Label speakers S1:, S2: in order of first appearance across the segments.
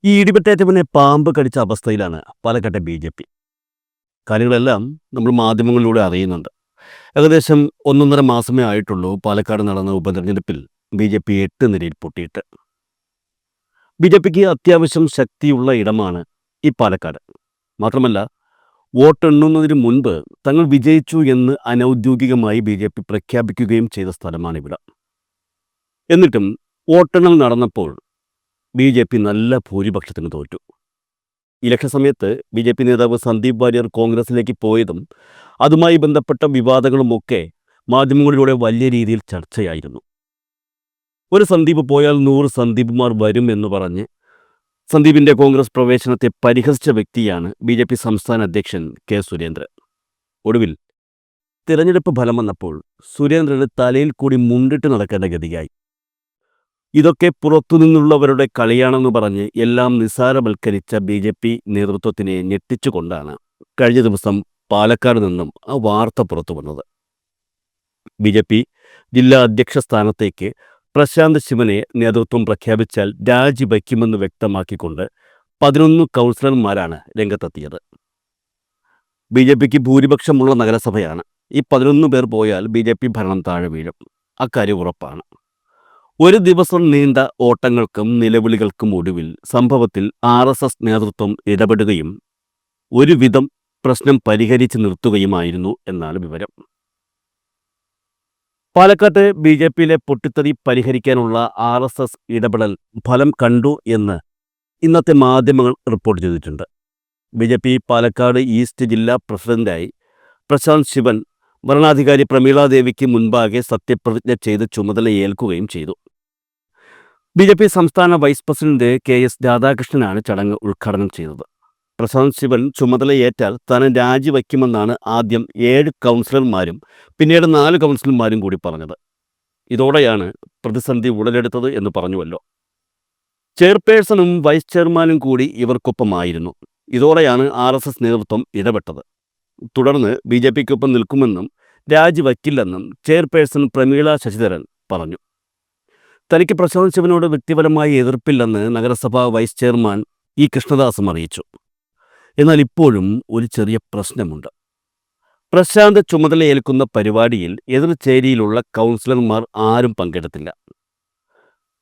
S1: ഈ ഇടിവെട്ടേറ്റവനെ പാമ്പ് കടിച്ച അവസ്ഥയിലാണ് പാലക്കാട്ടെ ബി.ജെ.പി. കാര്യങ്ങളെല്ലാം നമ്മൾ മാധ്യമങ്ങളിലൂടെ അറിയുന്നുണ്ട്. ഏകദേശം 1.5 മാസമേ ആയിട്ടുള്ളൂ പാലക്കാട് നടന്ന ഉപതെരഞ്ഞെടുപ്പിൽ ബി.ജെ.പി 8 നിരയിൽ പൊട്ടിയിട്ട്. ബി.ജെ.പിക്ക് അത്യാവശ്യം ശക്തിയുള്ള ഇടമാണ് ഈ പാലക്കാട്. മാത്രമല്ല, വോട്ടെണ്ണുന്നതിന് മുൻപ് തങ്ങൾ വിജയിച്ചു എന്ന് അനൗദ്യോഗികമായി ബി.ജെ.പി പ്രഖ്യാപിക്കുകയും ചെയ്ത സ്ഥലമാണിവിടെ. എന്നിട്ടും വോട്ടെണ്ണൽ നടന്നപ്പോൾ ബി.ജെ.പി നല്ല ഭൂരിപക്ഷത്തിന് തോറ്റു. ഇലക്ഷൻ സമയത്ത് ബി.ജെ.പി നേതാവ് സന്ദീപ് വാര്യർ കോൺഗ്രസിലേക്ക് പോയതും അതുമായി ബന്ധപ്പെട്ട വിവാദങ്ങളുമൊക്കെ മാധ്യമങ്ങളിലൂടെ വലിയ രീതിയിൽ ചർച്ചയായിരുന്നു. ഒരു സന്ദീപ് പോയാൽ 100 സന്ദീപ്മാർ വരും എന്ന് പറഞ്ഞ് സന്ദീപിൻ്റെ കോൺഗ്രസ് പ്രവേശനത്തെ പരിഹസിച്ച വ്യക്തിയാണ് ബി.ജെ.പി സംസ്ഥാന അധ്യക്ഷൻ കെ സുരേന്ദ്രൻ. ഒടുവിൽ തിരഞ്ഞെടുപ്പ് ഫലം വന്നപ്പോൾ സുരേന്ദ്രന് തലയിൽ കൂടി മുണ്ടിട്ട് നടക്കേണ്ട ഗതിയായി. ഇതൊക്കെ പുറത്തുനിന്നുള്ളവരുടെ കളിയാണെന്ന് പറഞ്ഞ് എല്ലാം നിസ്സാരവൽക്കരിച്ച ബി.ജെ.പി നേതൃത്വത്തിനെ ഞെട്ടിച്ചുകൊണ്ടാണ് കഴിഞ്ഞ ദിവസം പാലക്കാട് നിന്നും ആ വാർത്ത പുറത്തു വന്നത്. ബി.ജെ.പി ജില്ലാ അധ്യക്ഷ സ്ഥാനത്തേക്ക് പ്രശാന്ത് ശിവനെ നേതൃത്വം പ്രഖ്യാപിച്ചാൽ രാജിവയ്ക്കുമെന്ന് വ്യക്തമാക്കിക്കൊണ്ട് 11 കൗൺസിലർമാരാണ് രംഗത്തെത്തിയത്. ബി.ജെ.പിക്ക് ഭൂരിപക്ഷമുള്ള നഗരസഭയാണ്. ഈ 11 പേർ പോയാൽ ബി.ജെ.പി ഭരണം താഴെ വീഴും. അക്കാര്യം ഉറപ്പാണ്. ഒരു ദിവസം നീണ്ട ഓട്ടങ്ങൾക്കും നിലവിളികൾക്കും ഒടുവിൽ സംഭവത്തിൽ RSS നേതൃത്വം ഇടപെടുകയും ഒരുവിധം പ്രശ്നം പരിഹരിച്ച് നിർത്തുകയുമായിരുന്നു എന്നാണ് വിവരം. പാലക്കാട്ട് ബി.ജെ.പിയിലെ പൊട്ടിത്തെറി പരിഹരിക്കാനുള്ള RSS ഇടപെടൽ ഫലം കണ്ടു എന്ന് ഇന്നത്തെ മാധ്യമങ്ങൾ റിപ്പോർട്ട് ചെയ്തിട്ടുണ്ട്. ബി.ജെ.പി പാലക്കാട് ഈസ്റ്റ് ജില്ലാ പ്രസിഡന്റായി പ്രശാന്ത് ശിവൻ ഭരണാധികാരി പ്രമീള ദേവിക്ക് മുൻപാകെ സത്യപ്രതിജ്ഞ ചെയ്ത് ചുമതലയേൽക്കുകയും ചെയ്തു. ബി.ജെ.പി സംസ്ഥാന വൈസ് പ്രസിഡന്റ് KS രാധാകൃഷ്ണനാണ് ചടങ്ങ് ഉദ്ഘാടനം ചെയ്തത്. പ്രശാന്ത് ശിവൻ ചുമതലയേറ്റാൽ താൻ രാജിവയ്ക്കുമെന്നാണ് ആദ്യം 7 കൗൺസിലർമാരും പിന്നീട് 4 കൗൺസിലർമാരും കൂടി പറഞ്ഞത്. ഇതോടെയാണ് പ്രതിസന്ധി ഉടലെടുത്തത് എന്ന് പറഞ്ഞുവല്ലോ. ചെയർപേഴ്സണും വൈസ് ചെയർമാനും കൂടി ഇവർക്കൊപ്പമായിരുന്നു. ഇതോടെയാണ് RSS നേതൃത്വം ഇടപെട്ടത്. തുടർന്ന് ബി.ജെ.പിക്കൊപ്പം നിൽക്കുമെന്നും രാജിവയ്ക്കില്ലെന്നും ചെയർപേഴ്സൺ പ്രമീള ശശിധരൻ പറഞ്ഞു. തനിക്ക് പ്രശാന്ത് ശിവനോട് വ്യക്തിപരമായി എതിർപ്പില്ലെന്ന് നഗരസഭാ വൈസ് ചെയർമാൻ ഇ കൃഷ്ണദാസും അറിയിച്ചു. എന്നാൽ ഇപ്പോഴും ഒരു ചെറിയ പ്രശ്നമുണ്ട്. പ്രശാന്ത് ചുമതലയേൽക്കുന്ന പരിപാടിയിൽ എതിർചേരിയിലുള്ള കൗൺസിലർമാർ ആരും പങ്കെടുത്തില്ല.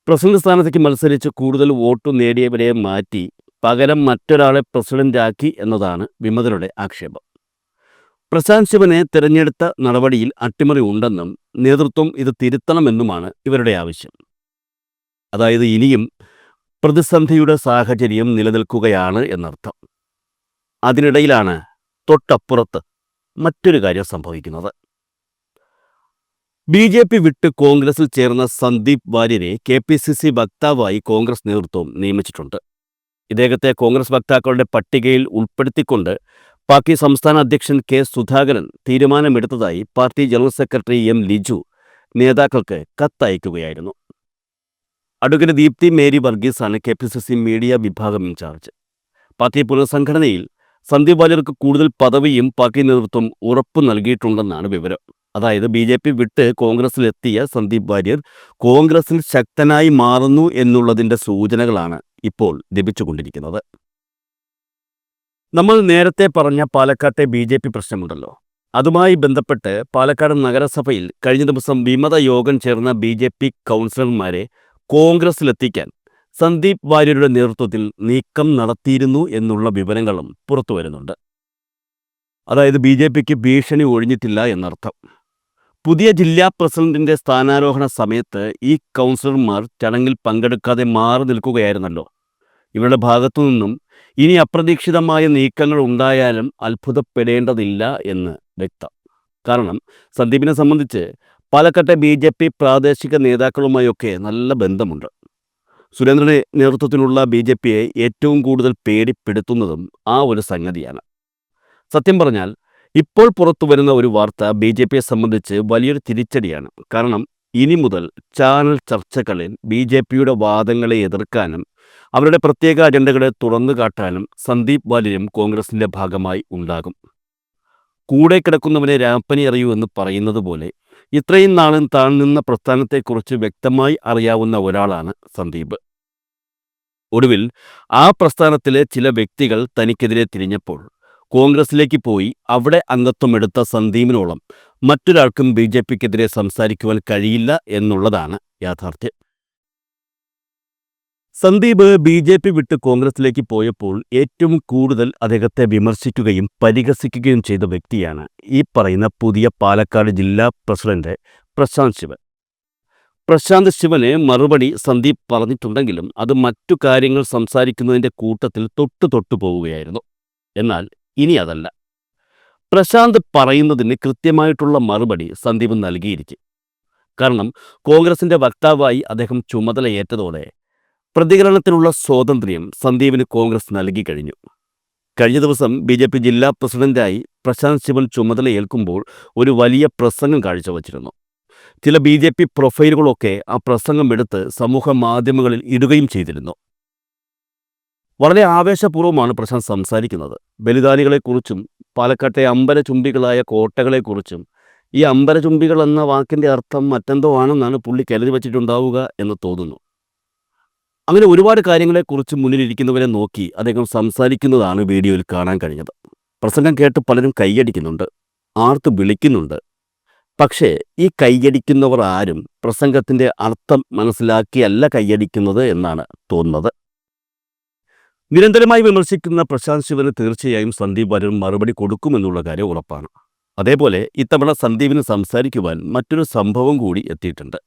S1: പ്രസിഡന്റ് സ്ഥാനത്തേക്ക് മത്സരിച്ച് കൂടുതൽ വോട്ട് നേടിയവരെ മാറ്റി പകരം മറ്റൊരാളെ പ്രസിഡന്റാക്കി എന്നതാണ് വിമതരുടെ ആക്ഷേപം. പ്രശാന്ത് ശിവനെ തിരഞ്ഞെടുത്ത നടപടിയിൽ അട്ടിമറി ഉണ്ടെന്നും നേതൃത്വം ഇത് തിരുത്തണമെന്നുമാണ് ഇവരുടെ ആവശ്യം. അതായത് ഇനിയും പ്രതിസന്ധിയുടെ സാഹചര്യം നിലനിൽക്കുകയാണ് എന്നർത്ഥം. അതിനിടയിലാണ് തൊട്ടപ്പുറത്ത് മറ്റൊരു കാര്യം സംഭവിക്കുന്നത്. ബി.ജെ.പി വിട്ട് കോൺഗ്രസിൽ ചേർന്ന സന്ദീപ് വാര്യരെ KPCC വക്താവായി കോൺഗ്രസ് നേതൃത്വം നിയമിച്ചിട്ടുണ്ട്. ഇദ്ദേഹത്തെ കോൺഗ്രസ് വക്താക്കളുടെ പട്ടികയിൽ ഉൾപ്പെടുത്തിക്കൊണ്ട് പാർട്ടി സംസ്ഥാന അധ്യക്ഷൻ K സുധാകരൻ തീരുമാനമെടുത്തതായി party general secretary M Liju നേതാക്കൾക്ക് കത്തയക്കുകയായിരുന്നു. അഡ്വക്കേറ്റ് ദീപ്തി മേരി വർഗീസാണ് KPCC മീഡിയ വിഭാഗം ഇൻചാർജ്. പാർട്ടി പുനഃസംഘടനയിൽ സന്ദീപ് വാര്യർക്ക് കൂടുതൽ പദവിയും പാർട്ടി നേതൃത്വം ഉറപ്പു നൽകിയിട്ടുണ്ടെന്നാണ് വിവരം. അതായത് ബി.ജെ.പി വിട്ട് കോൺഗ്രസിലെത്തിയ സന്ദീപ് വാര്യർ കോൺഗ്രസിൽ ശക്തനായി മാറുന്നു എന്നുള്ളതിൻ്റെ സൂചനകളാണ് ഇപ്പോൾ ലഭിച്ചുകൊണ്ടിരിക്കുന്നത്. നമ്മൾ നേരത്തെ പറഞ്ഞ പാലക്കാട്ടെ ബി.ജെ.പി പ്രശ്നമുണ്ടല്ലോ. അതുമായി ബന്ധപ്പെട്ട് പാലക്കാട് നഗരസഭയിൽ കഴിഞ്ഞ ദിവസം വിമത യോഗം ചേർന്ന ബി.ജെ.പി കൗൺസിലർമാരെ കോൺഗ്രസിലെത്തിക്കാൻ സന്ദീപ് വാര്യരുടെ നേതൃത്വത്തിൽ നീക്കം നടത്തിയിരുന്നു എന്നുള്ള വിവരങ്ങളും പുറത്തു വരുന്നുണ്ട്. അതായത് ബി.ജെ.പിക്ക് ഭീഷണി ഒഴിഞ്ഞിട്ടില്ല എന്നർത്ഥം. പുതിയ ജില്ലാ പ്രസിഡന്റിൻ്റെ സ്ഥാനാരോഹണ സമയത്ത് ഈ കൗൺസിലർമാർ ചടങ്ങിൽ പങ്കെടുക്കാതെ മാറി നിൽക്കുകയായിരുന്നല്ലോ. ഇവരുടെ ഭാഗത്തു നിന്നും ഇനി അപ്രതീക്ഷിതമായ നീക്കങ്ങൾ ഉണ്ടായാലും അത്ഭുതപ്പെടേണ്ടതില്ല എന്ന് വ്യക്തം. കാരണം സന്ദീപിനെ സംബന്ധിച്ച് പാലക്കാട്ടെ ബി.ജെ.പി പ്രാദേശിക നേതാക്കളുമായൊക്കെ നല്ല ബന്ധമുണ്ട്. സുരേന്ദ്രന്റെ നേതൃത്വത്തിലുള്ള ബി.ജെ.പിയെ ഏറ്റവും കൂടുതൽ പേടിപ്പെടുത്തുന്നതും ആ ഒരു സംഗതിയാണ്. സത്യം പറഞ്ഞാൽ ഇപ്പോൾ പുറത്തു വരുന്ന ഒരു വാർത്ത ബി.ജെ.പിയെ സംബന്ധിച്ച് വലിയൊരു തിരിച്ചടിയാണ്. കാരണം ഇനി മുതൽ ചാനൽ ചർച്ചകളിൽ ബി.ജെ.പിയുടെ വാദങ്ങളെ എതിർക്കാനും അവരുടെ പ്രത്യേക അജണ്ടകളെ തുറന്നു കാട്ടാനും സന്ദീപ് വാര്യരും കോൺഗ്രസിൻ്റെ ഭാഗമായി ഉണ്ടാകും. കൂടെ കിടക്കുന്നവനെ രാപ്പനി അറിയൂ എന്ന് പറയുന്നത് പോലെ ഇത്രയും നാളും താൻ നിന്ന പ്രസ്ഥാനത്തെക്കുറിച്ച് വ്യക്തമായി അറിയാവുന്ന ഒരാളാണ് സന്ദീപ്. ഒടുവിൽ ആ പ്രസ്ഥാനത്തിലെ ചില വ്യക്തികൾ തനിക്കെതിരെ തിരിഞ്ഞപ്പോൾ കോൺഗ്രസിലേക്ക് പോയി അവിടെ അംഗത്വമെടുത്ത സന്ദീപിനോളം മറ്റൊരാൾക്കും ബി ജെ പിക്കെതിരെ സംസാരിക്കുവാൻ കഴിയില്ല എന്നുള്ളതാണ് യാഥാർത്ഥ്യം. സന്ദീപ് ബി ജെ പി വിട്ട് കോൺഗ്രസിലേക്ക് പോയപ്പോൾ ഏറ്റവും കൂടുതൽ അദ്ദേഹത്തെ വിമർശിക്കുകയും പരിഹസിക്കുകയും ചെയ്ത വ്യക്തിയാണ് ഈ പറയുന്ന പുതിയ പാലക്കാട് ജില്ലാ പ്രസിഡന്റ് പ്രശാന്ത് ശിവൻ. പ്രശാന്ത് ശിവന് മറുപടി സന്ദീപ് പറഞ്ഞിട്ടുണ്ടെങ്കിലും അത് മറ്റു കാര്യങ്ങൾ സംസാരിക്കുന്നതിൻ്റെ കൂട്ടത്തിൽ തൊട്ടു പോവുകയായിരുന്നു. എന്നാൽ ഇനി അതല്ല. പ്രശാന്ത് പറയുന്നതിന് കൃത്യമായിട്ടുള്ള മറുപടി സന്ദീപ് നൽകിയിരിക്കും. കാരണം കോൺഗ്രസിൻ്റെ വക്താവായി അദ്ദേഹം ചുമതലയേറ്റതോടെ പ്രതികരണത്തിനുള്ള സ്വാതന്ത്ര്യം സന്ദീപിന് കോൺഗ്രസ് നൽകി കഴിഞ്ഞു. കഴിഞ്ഞ ദിവസം ബി ജെ പി ജില്ലാ പ്രസിഡന്റായി പ്രശാന്ത് ശിവൻ ചുമതലയേൽക്കുമ്പോൾ ഒരു വലിയ പ്രസംഗം കാഴ്ചവച്ചിരുന്നു. ചില ബി ജെ പി പ്രൊഫൈലുകളൊക്കെ ആ പ്രസംഗം എടുത്ത് സമൂഹ മാധ്യമങ്ങളിൽ ഇടുകയും ചെയ്തിരുന്നു. വളരെ ആവേശപൂർവ്വമാണ് പ്രശാന്ത് സംസാരിക്കുന്നത്. ബലിദാനികളെക്കുറിച്ചും പാലക്കാട്ടെ അമ്പരചുംബികളായ കോട്ടകളെക്കുറിച്ചും. ഈ അമ്പരചുംബികൾ എന്ന വാക്കിൻ്റെ അർത്ഥം മറ്റെന്തോ ആണെന്നാണ് പുള്ളി കരുതി വച്ചിട്ടുണ്ടാവുക എന്ന് തോന്നുന്നു. അങ്ങനെ ഒരുപാട് കാര്യങ്ങളെക്കുറിച്ച് മുന്നിലിരിക്കുന്നവരെ നോക്കി അദ്ദേഹം സംസാരിക്കുന്നതാണ് വീഡിയോയിൽ കാണാൻ കഴിഞ്ഞത്. പ്രസംഗം കേട്ട് പലരും കൈയടിക്കുന്നുണ്ട്, ആർത്ത് വിളിക്കുന്നുണ്ട്. പക്ഷേ ഈ കൈയടിക്കുന്നവർ ആരും പ്രസംഗത്തിൻ്റെ അർത്ഥം മനസ്സിലാക്കിയല്ല കൈയടിക്കുന്നത് എന്നാണ് തോന്നുന്നത്. നിരന്തരമായി വിമർശിക്കുന്ന പ്രശാന്ത് ശിവന് തീർച്ചയായും സന്ദീപ് വാര്യർ മറുപടി കൊടുക്കുമെന്നുള്ള കാര്യം ഉറപ്പാണ്. അതേപോലെ ഇത്തവണ സന്ദീപിന് സംസാരിക്കുവാൻ മറ്റൊരു സംഭവം കൂടി എത്തിയിട്ടുണ്ട്.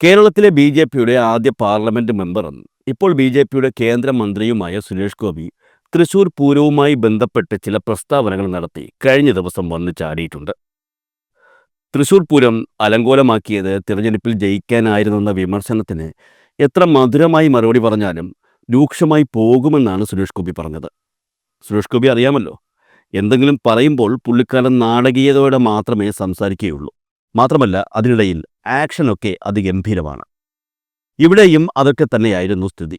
S1: കേരളത്തിലെ ബി ജെ പിയുടെ ആദ്യ പാർലമെൻറ്റ് മെമ്പറും ഇപ്പോൾ ബി ജെ പിയുടെ കേന്ദ്രമന്ത്രിയുമായ സുരേഷ് ഗോപി തൃശൂർ പൂരവുമായി ബന്ധപ്പെട്ട് ചില പ്രസ്താവനകൾ നടത്തി കഴിഞ്ഞ ദിവസം വന്നു ചാടിയിട്ടുണ്ട്. തൃശൂർ പൂരം അലങ്കോലമാക്കിയത് തിരഞ്ഞെടുപ്പിൽ ജയിക്കാനായിരുന്നെന്ന വിമർശനത്തിന് എത്ര മധുരമായി മറുപടി പറഞ്ഞാലും രൂക്ഷമായി പോകുമെന്നാണ് സുരേഷ് ഗോപി പറഞ്ഞത്. സുരേഷ് ഗോപി അറിയാമല്ലോ, എന്തെങ്കിലും പറയുമ്പോൾ പുള്ളിക്കാരൻ നാടകീയതയോടെ മാത്രമേ സംസാരിക്കുകയുള്ളൂ. മാത്രമല്ല അതിനിടയിൽ ആക്ഷനൊക്കെ അതിഗംഭീരമാണ്. ഇവിടെയും അതൊക്കെ തന്നെയായിരുന്നു സ്ഥിതി.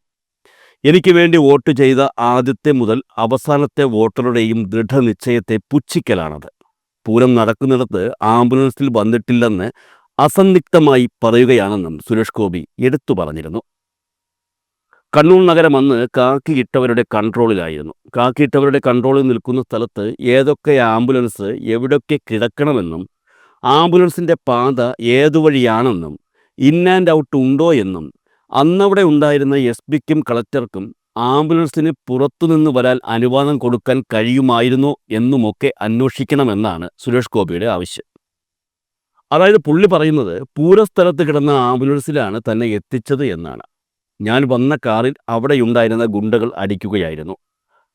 S1: എനിക്ക് വേണ്ടി വോട്ട് ചെയ്ത ആദ്യത്തെ മുതൽ അവസാനത്തെ വോട്ടറുടെയും ദൃഢനിശ്ചയത്തെ പുച്ഛിക്കലാണത്. പൂരം നടക്കുന്നിടത്ത് ആംബുലൻസിൽ വന്നിട്ടില്ലെന്ന് അസന്നിഗ്ധമായി പറയുകയാണെന്നും സുരേഷ് ഗോപി എടുത്തു പറഞ്ഞിരുന്നു. കണ്ണൂർ നഗരം അന്ന് കാക്കിയിട്ടവരുടെ കൺട്രോളിലായിരുന്നു. കാക്കിയിട്ടവരുടെ കൺട്രോളിൽ നിൽക്കുന്ന സ്ഥലത്ത് ഏതൊക്കെ ആംബുലൻസ് എവിടെയൊക്കെ കിടക്കണമെന്നും ആംബുലൻസിൻ്റെ പാത ഏതുവഴിയാണെന്നും ഇൻ ആൻഡ് ഔട്ട് ഉണ്ടോ എന്നും അന്നവിടെ ഉണ്ടായിരുന്ന എസ് പിക്കും കളക്ടർക്കും ആംബുലൻസിന് പുറത്തുനിന്ന് വരാൻ അനുവാദം കൊടുക്കാൻ കഴിയുമായിരുന്നോ എന്നുമൊക്കെ അന്വേഷിക്കണമെന്നാണ് സുരേഷ് ഗോപിയുടെ ആവശ്യം. അതായത് പുള്ളി പറയുന്നത് പൂരസ്ഥലത്ത് കിടന്ന ആംബുലൻസിലാണ് തന്നെ എത്തിച്ചത് എന്നാണ്. ഞാൻ വന്ന കാറിൽ അവിടെയുണ്ടായിരുന്ന ഗുണ്ടകൾ അടിക്കുകയായിരുന്നു.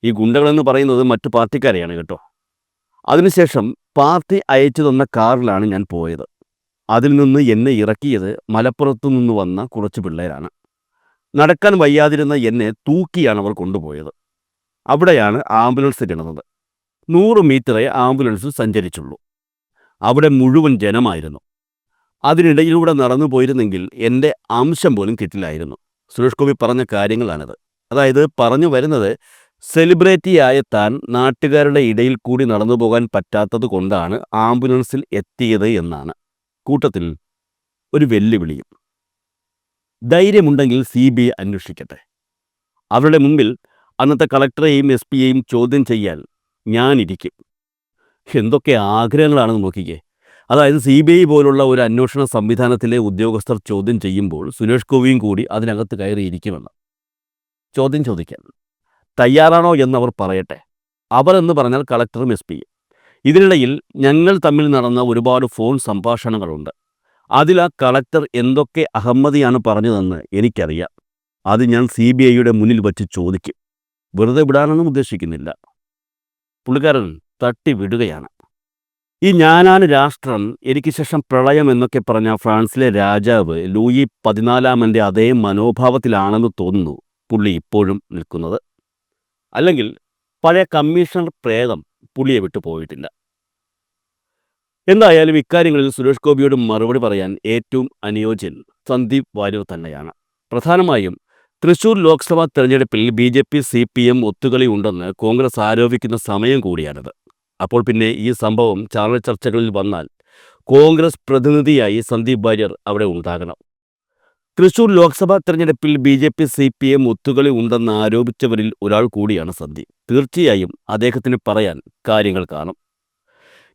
S1: ഈ ഗുണ്ടകളെന്ന് പറയുന്നത് മറ്റു പാർട്ടിക്കാരെയാണ് കേട്ടോ. അതിനുശേഷം പാർട്ടി അയച്ചു തന്ന കാറിലാണ് ഞാൻ പോയത്. അതിൽ നിന്ന് എന്നെ ഇറക്കിയത് മലപ്പുറത്തു നിന്ന് വന്ന കുറച്ച് പിള്ളേരാണ്. നടക്കാൻ വയ്യാതിരുന്ന എന്നെ തൂക്കിയാണ് അവർ കൊണ്ടുപോയത്. അവിടെയാണ് ആംബുലൻസ് കിടന്നത്. 100 മീറ്ററേ ആംബുലൻസ് സഞ്ചരിച്ചുള്ളൂ. അവിടെ മുഴുവൻ ജനമായിരുന്നു. അതിനിടയിലൂടെ നടന്നു പോയിരുന്നെങ്കിൽ എൻ്റെ അംശം പോലും കിട്ടില്ലായിരുന്നു. സുരേഷ് ഗോപി പറഞ്ഞ കാര്യങ്ങളാണിത്. അതായത് പറഞ്ഞു വരുന്നത് സെലിബ്രിറ്റിയായ താൻ നാട്ടുകാരുടെ ഇടയിൽ കൂടി നടന്നു പോകാൻ പറ്റാത്തത് കൊണ്ടാണ് ആംബുലൻസിൽ എത്തിയത് എന്നാണ്. കൂട്ടത്തിൽ ഒരു വെല്ലുവിളിയും. ധൈര്യമുണ്ടെങ്കിൽ CBI അന്വേഷിക്കട്ടെ. അവരുടെ മുമ്പിൽ അന്നത്തെ കളക്ടറെയും എസ് പിയെയും ചോദ്യം ചെയ്യാൻ ഞാനിരിക്കും. എന്തൊക്കെ ആഗ്രഹങ്ങളാണെന്ന് നോക്കിക്കേ. അതായത് CBI പോലുള്ള ഒരു അന്വേഷണ സംവിധാനത്തിലെ ഉദ്യോഗസ്ഥർ ചോദ്യം ചെയ്യുമ്പോൾ സുരേഷ് ഗോപിയും കൂടി അതിനകത്ത് കയറിയിരിക്കുമെന്ന്. ചോദ്യം ചോദിക്കാൻ തയ്യാറാണോ എന്നവർ പറയട്ടെ. അവർ എന്ന് പറഞ്ഞാൽ കളക്ടറും എസ് പിയും. ഇതിനിടയിൽ ഞങ്ങൾ തമ്മിൽ നടന്ന ഒരുപാട് ഫോൺ സംഭാഷണങ്ങളുണ്ട്. അതിൽ ആ കളക്ടർ എന്തൊക്കെ അഹമ്മദിയാണ് പറഞ്ഞതെന്ന് എനിക്കറിയാം. അത് ഞാൻ CBIയുടെ മുന്നിൽ വച്ച് ചോദിക്കും. വെറുതെ വിടാനൊന്നും ഉദ്ദേശിക്കുന്നില്ല. പുള്ളിക്കാരൻ തട്ടി വിടുകയാണ്. ഈ ഞാനാണ് രാഷ്ട്രം, എനിക്ക് ശേഷം പ്രളയം എന്നൊക്കെ പറഞ്ഞ ഫ്രാൻസിലെ രാജാവ് ലൂയി 14 അതേ മനോഭാവത്തിലാണെന്ന് തോന്നുന്നു പുള്ളി ഇപ്പോഴും നിൽക്കുന്നത്. അല്ലെങ്കിൽ പഴയ കമ്മീഷണർ പ്രേതം പുള്ളിയെ വിട്ടു പോയിട്ടില്ല. എന്തായാലും ഇക്കാര്യങ്ങളിൽ സുരേഷ് ഗോപിയോട് മറുപടി പറയാൻ ഏറ്റവും അനുയോജ്യൻ സന്ദീപ് വാര്യർ തന്നെയാണ്. പ്രധാനമായും തൃശൂർ ലോക്സഭാ തെരഞ്ഞെടുപ്പിൽ BJP CPM ഒത്തുകളി ഉണ്ടെന്ന് കോൺഗ്രസ് ആരോപിക്കുന്ന സമയം കൂടിയാണിത്. അപ്പോൾ പിന്നെ ഈ സംഭവം ചാനൽ ചർച്ചകളിൽ വന്നാൽ കോൺഗ്രസ് പ്രതിനിധിയായി സന്ദീപ് വാര്യർ അവിടെ ഉണ്ടാകണം. തൃശൂർ ലോക്സഭാ തെരഞ്ഞെടുപ്പിൽ ബി.ജെ.പി. സി.പി.എം ഒത്തുകളി ഉണ്ടെന്ന് ആരോപിച്ചവരിൽ ഒരാൾ കൂടിയാണ് സന്ദീപ്. തീർച്ചയായും അദ്ദേഹത്തിന് പറയാൻ കാര്യങ്ങൾ കാണും.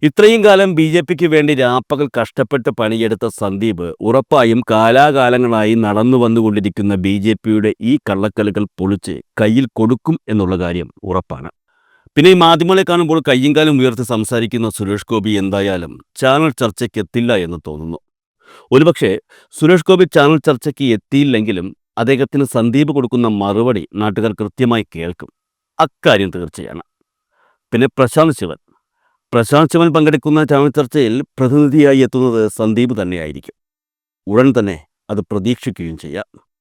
S1: ഇത്രയും കാലം ബി.ജെ.പിക്ക് വേണ്ടി രാപ്പകൽ കഷ്ടപ്പെട്ട് പണിയെടുത്ത സന്ദീപ് ഉറപ്പായും കാലാകാലങ്ങളായി നടന്നു വന്നുകൊണ്ടിരിക്കുന്ന ബി.ജെ.പിയുടെ ഈ കള്ളക്കളികൾ പൊളിച്ച് കയ്യിൽ കൊടുക്കും എന്നുള്ള കാര്യം ഉറപ്പാണ്. പിന്നെ ഈ മാധ്യമങ്ങളെ കാണുമ്പോൾ കയ്യും കാലും ഉയർത്തി സംസാരിക്കുന്ന സുരേഷ് ഗോപി എന്തായാലും ചാനൽ ചർച്ചയ്ക്ക് എത്തില്ല എന്ന് തോന്നുന്നു. ഒരുപക്ഷെ സുരേഷ് ഗോപി ചാനൽ ചർച്ചയ്ക്ക് എത്തിയില്ലെങ്കിലും അദ്ദേഹത്തിന് സന്ദീപ് കൊടുക്കുന്ന മറുപടി നാട്ടുകാർ കൃത്യമായി കേൾക്കും. അക്കാര്യം തീർച്ചയാണ്. പിന്നെ പ്രശാന്ത് ശിവൻ പങ്കെടുക്കുന്ന ചാനൽ ചർച്ചയിൽ പ്രതിനിധിയായി എത്തുന്നത് സന്ദീപ് തന്നെയായിരിക്കും. ഉടൻ തന്നെ അത് പ്രതീക്ഷിക്കുകയും ചെയ്യാം.